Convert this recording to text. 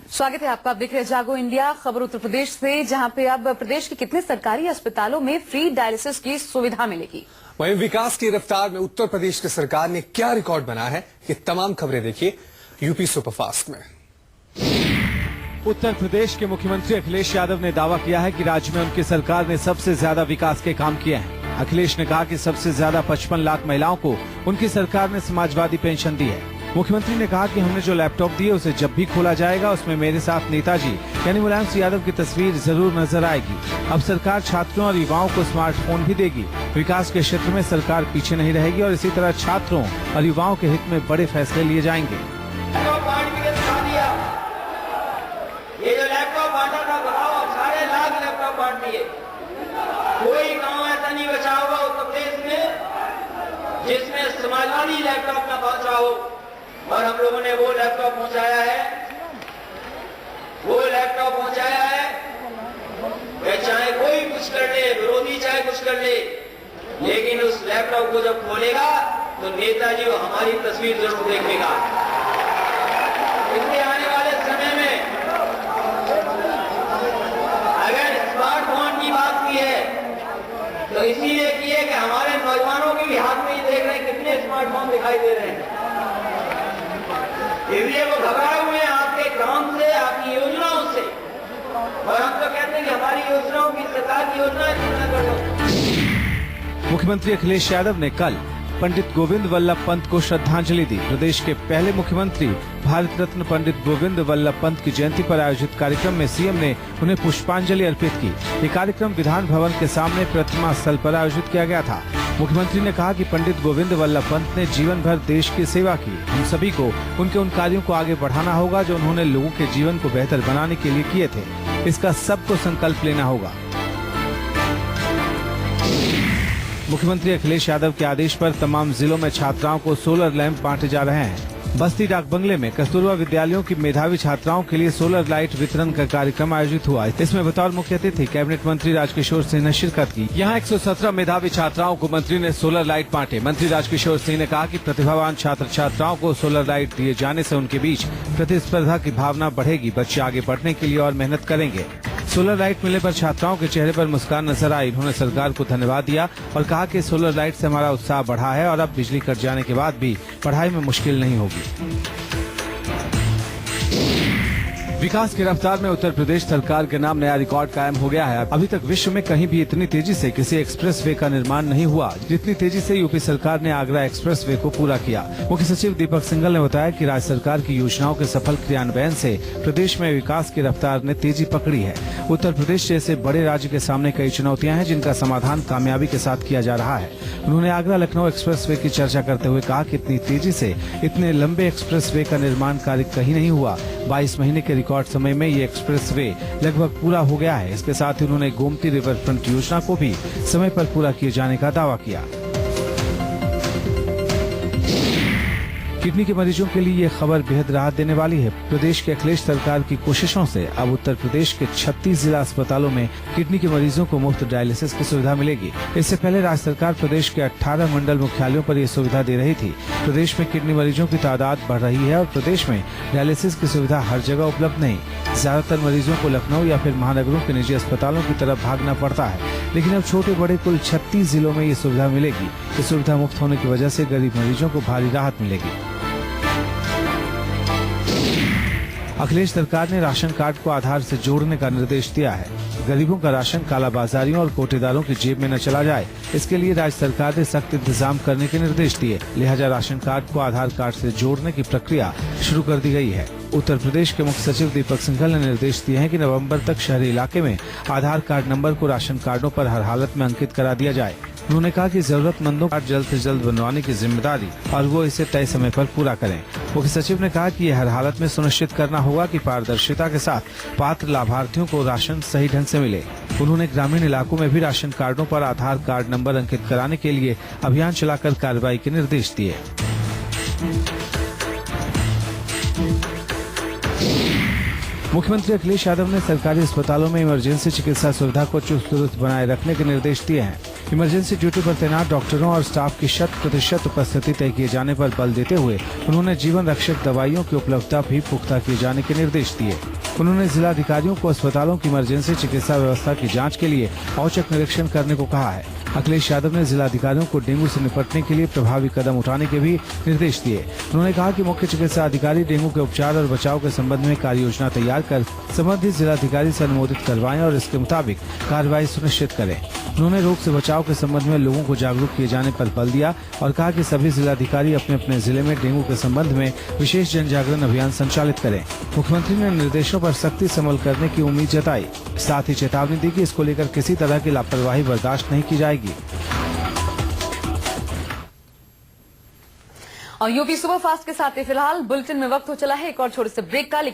स्वागत है आपका। आप देख रहे हैं जागो इंडिया। खबर उत्तर प्रदेश से, जहां पे अब प्रदेश के कितने सरकारी अस्पतालों में फ्री डायलिसिस की सुविधा मिलेगी। वहीं विकास की रफ्तार में उत्तर प्रदेश की सरकार ने क्या रिकॉर्ड बनाया है, ये तमाम खबरें देखिए यूपी सुपरफास्ट में। उत्तर प्रदेश के मुख्यमंत्री अखिलेश यादव ने दावा किया है कि राज्य में उनकी सरकार ने सबसे ज्यादा विकास के काम किए हैं। अखिलेश ने कहा कि सबसे ज्यादा 55 लाख महिलाओं को उनकी सरकार ने समाजवादी पेंशन दी है। मुख्यमंत्री ने कहा कि हमने जो लैपटॉप दिए उसे जब भी खोला जाएगा उसमें मेरे साथ नेताजी यानी मुलायम सिंह यादव की तस्वीर जरूर नजर आएगी। अब सरकार छात्रों और युवाओं को स्मार्टफोन भी देगी। विकास के क्षेत्र में सरकार पीछे नहीं रहेगी और इसी तरह छात्रों और युवाओं के हित में बड़े फैसले लिए जाएंगे। ये जो लैपटॉप बांटा था, बताओ सारे लाख लैपटॉप बांट दिए। कोई गांव ऐसा नहीं बचा होगा उत्तर प्रदेश में जिसमें समाजवादी लैपटॉप न पहुंचा हो, और हम लोगों ने वो लैपटॉप पहुंचाया है। चाहे कोई कुछ कर ले, विरोधी चाहे कुछ कर ले, लेकिन उस लैपटॉप को जब खोलेगा तो नेताजी वो हमारी तस्वीर जरूर देखेगा। इसके आने वाले समय में अगर स्मार्टफोन की बात की है तो इसीलिए की है कि हमारे नौजवानों के भी हाथ में ही देख रहे हैं कितने स्मार्टफोन दिखाई दे रहे हैं। इसलिए वो घबराए हुए हैं आपके काम से, आपकी योजनाओं से, और हम तो कहते हैं कि हमारी योजनाओं की, सरकार की योजनाएं पूर्ण कर दो। मुख्यमंत्री अखिलेश यादव ने कल पंडित गोविंद वल्लभ पंत को श्रद्धांजलि दी। प्रदेश के पहले मुख्यमंत्री भारत रत्न पंडित गोविंद वल्लभ पंत की जयंती पर आयोजित कार्यक्रम में सीएम ने उन्हें पुष्पांजलि अर्पित की। ये कार्यक्रम विधान भवन के सामने प्रतिमा स्थल पर आयोजित किया गया था। मुख्यमंत्री ने कहा कि पंडित गोविंद वल्लभ पंत ने जीवन भर देश की सेवा की। हम सभी को उनके उन कार्यों को आगे बढ़ाना होगा जो उन्होंने लोगों के जीवन को बेहतर बनाने के लिए किए थे। इसका सबको संकल्प लेना होगा। मुख्यमंत्री अखिलेश यादव के आदेश पर तमाम जिलों में छात्राओं को सोलर लैंप बांटे जा रहे हैं। बस्ती डाक बंगले में कस्तूरबा विद्यालयों की मेधावी छात्राओं के लिए सोलर लाइट वितरण का कार्यक्रम आयोजित हुआ। इसमें बतौर मुख्य अतिथि कैबिनेट मंत्री राजकिशोर सिंह ने शिरकत की। यहाँ 117 मेधावी छात्राओं को मंत्री ने सोलर लाइट बांटे। मंत्री राजकिशोर सिंह ने कहा कि प्रतिभावान छात्र छात्राओं को सोलर लाइट दिए जाने से उनके बीच प्रतिस्पर्धा की भावना बढ़ेगी। बच्चे आगे बढ़ने के लिए और मेहनत करेंगे। सोलर लाइट मिलने पर छात्राओं के चेहरे पर मुस्कान नजर आई। उन्होंने सरकार को धन्यवाद दिया और कहा कि सोलर लाइट से हमारा उत्साह बढ़ा है और अब बिजली कट जाने के बाद भी पढ़ाई में मुश्किल नहीं होगी। विकास की रफ्तार में उत्तर प्रदेश सरकार के नाम नया रिकॉर्ड कायम हो गया है। अभी तक विश्व में कहीं भी इतनी तेजी से किसी एक्सप्रेसवे का निर्माण नहीं हुआ जितनी तेजी से यूपी सरकार ने आगरा एक्सप्रेसवे को पूरा किया। मुख्य सचिव दीपक सिंघल ने बताया कि राज्य सरकार की योजनाओं के सफल क्रियान्वयन से प्रदेश में विकास की रफ्तार ने तेजी पकड़ी है। उत्तर प्रदेश जैसे बड़े राज्य के सामने कई चुनौतियां हैं जिनका समाधान कामयाबी के साथ किया जा रहा है। उन्होंने आगरा लखनऊ एक्सप्रेसवे की चर्चा करते हुए कहा कि इतनी तेजी से इतने लंबे एक्सप्रेसवे का निर्माण कार्य कहीं नहीं हुआ। 22 महीने के रिकॉर्ड समय में ये एक्सप्रेसवे लगभग पूरा हो गया है। इसके साथ ही उन्होंने गोमती रिवर फ्रंट योजना को भी समय पर पूरा किए जाने का दावा किया। किडनी के मरीजों के लिए ये खबर बेहद राहत देने वाली है। प्रदेश के अखिलेश सरकार की कोशिशों से अब उत्तर प्रदेश के 36 जिला अस्पतालों में किडनी के मरीजों को मुफ्त डायलिसिस की सुविधा मिलेगी। इससे पहले राज्य सरकार प्रदेश के 18 मंडल मुख्यालयों पर यह सुविधा दे रही थी। प्रदेश में किडनी मरीजों की तादाद बढ़ रही है और प्रदेश में डायलिसिस की सुविधा हर जगह उपलब्ध नहीं। ज्यादातर मरीजों को लखनऊ या फिर महानगरों के निजी अस्पतालों की तरफ भागना पड़ता है, लेकिन अब छोटे बड़े कुल 36 जिलों में ये सुविधा मिलेगी। ये सुविधा मुफ्त होने की वजह से गरीब मरीजों को भारी राहत मिलेगी। अखिलेश सरकार ने राशन कार्ड को आधार से जोड़ने का निर्देश दिया है। गरीबों का राशन कालाबाजारियों और कोटेदारों की जेब में न चला जाए, इसके लिए राज्य सरकार ने सख्त इंतजाम करने के निर्देश दिए। लिहाजा राशन कार्ड को आधार कार्ड से जोड़ने की प्रक्रिया शुरू कर दी गई है। उत्तर प्रदेश के मुख्य सचिव दीपक सिंघल ने निर्देश दिए हैं कि नवंबर तक शहरी इलाके में आधार कार्ड नंबर को राशन कार्डों पर हर हालत में अंकित करा दिया जाए। उन्होंने कहा कि जरूरतमंदों का जल्द से जल्द बनवाने की जिम्मेदारी और वो इसे तय समय पर पूरा करें। मुख्य सचिव ने कहा कि ये हर हालत में सुनिश्चित करना होगा कि पारदर्शिता के साथ पात्र लाभार्थियों को राशन सही ढंग से मिले। उन्होंने ग्रामीण इलाकों में भी राशन कार्डों पर आधार कार्ड नंबर अंकित कराने के लिए अभियान चलाकर कार्रवाई के निर्देश दिए। मुख्यमंत्री अखिलेश यादव ने सरकारी अस्पतालों में इमरजेंसी चिकित्सा सुविधा को चुस्त दुरुस्त बनाए रखने के निर्देश दिए हैं। इमरजेंसी ड्यूटी पर तैनात डॉक्टरों और स्टाफ की 100% उपस्थिति तय किए जाने पर बल देते हुए उन्होंने जीवन रक्षक दवाइयों की उपलब्धता भी पुख्ता किए जाने के निर्देश दिए। उन्होंने जिलाधिकारियों को अस्पतालों की इमरजेंसी चिकित्सा व्यवस्था की जांच के लिए औचक निरीक्षण करने को कहा है। अखिलेश यादव ने जिलाधिकारियों को डेंगू से निपटने के लिए प्रभावी कदम उठाने के भी निर्देश दिए। उन्होंने कहा कि मुख्य चिकित्सा अधिकारी डेंगू के उपचार और बचाव के संबंध में कार्य योजना तैयार कर संबंधित जिलाधिकारी से अनुमोदित करवाएं और इसके मुताबिक कार्रवाई सुनिश्चित करें। उन्होंने रोग से बचाव के संबंध में लोगों को जागरूक किए जाने पर बल दिया और कहा कि सभी जिलाधिकारी अपने अपने जिले में डेंगू के संबंध में विशेष जन जागरण अभियान संचालित करें। मुख्यमंत्री ने निर्देशों पर सख्ती से अमल करने की उम्मीद जताई। साथ ही चेतावनी दी कि इसको लेकर किसी तरह की लापरवाही बर्दाश्त नहीं की जाएगी। और यूपी सुपरफास्ट के साथ ही फिलहाल बुलेटिन में वक्त हो चला है एक और छोटे से ब्रेक का।